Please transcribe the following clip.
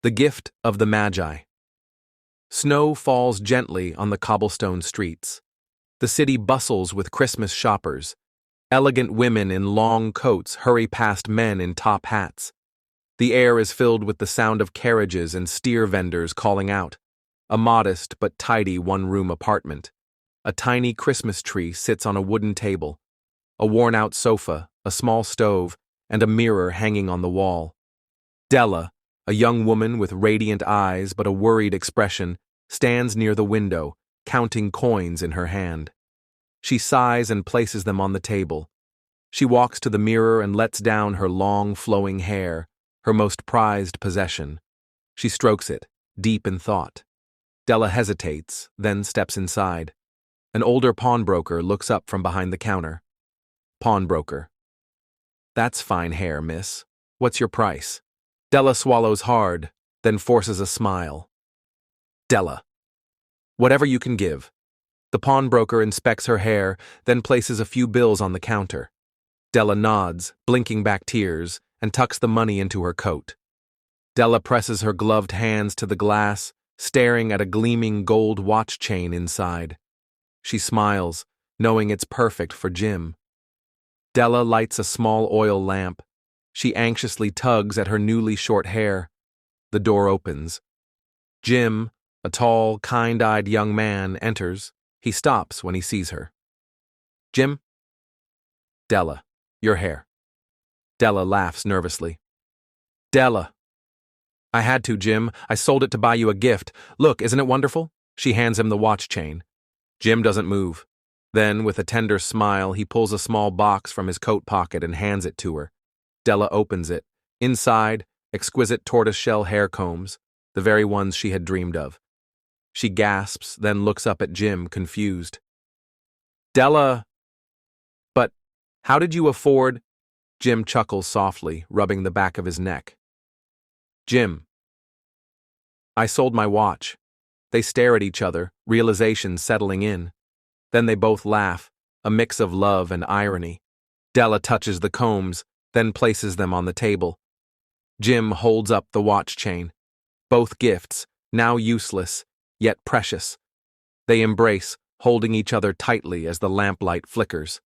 The gift of the Magi. Snow falls gently on the cobblestone streets. The city bustles with Christmas shoppers. Elegant women in long coats hurry past men in top hats. The air is filled with the sound of carriages and steer vendors calling out. A modest but tidy one-room apartment. A tiny Christmas tree sits on a wooden table. A worn-out sofa, a small stove, and a mirror hanging on the wall. Della, a young woman with radiant eyes but a worried expression, stands near the window, counting coins in her hand. She sighs and places them on the table. She walks to the mirror and lets down her long, flowing hair, her most prized possession. She strokes it, deep in thought. Della hesitates, then steps inside. An older pawnbroker looks up from behind the counter. Pawnbroker. That's fine hair, miss. What's your price? Della swallows hard, then forces a smile. Della. Whatever you can give. The pawnbroker inspects her hair, then places a few bills on the counter. Della nods, blinking back tears, and tucks the money into her coat. Della presses her gloved hands to the glass, staring at a gleaming gold watch chain inside. She smiles, knowing it's perfect for Jim. Della lights a small oil lamp. She anxiously tugs at her newly short hair. The door opens. Jim, a tall, kind-eyed young man, enters. He stops when he sees her. Jim? Della, your hair. Della laughs nervously. Della. I had to, Jim. I sold it to buy you a gift. Look, isn't it wonderful? She hands him the watch chain. Jim doesn't move. Then, with a tender smile, he pulls a small box from his coat pocket and hands it to her. Della opens it. Inside, exquisite tortoiseshell hair combs, the very ones she had dreamed of. She gasps, then looks up at Jim, confused. Della... But how did you afford... Jim chuckles softly, rubbing the back of his neck. Jim. I sold my watch. They stare at each other, realization settling in. Then they both laugh, a mix of love and irony. Della touches the combs, then places them on the table. Jim holds up the watch chain. Both gifts, now useless, yet precious. They embrace, holding each other tightly as the lamplight flickers.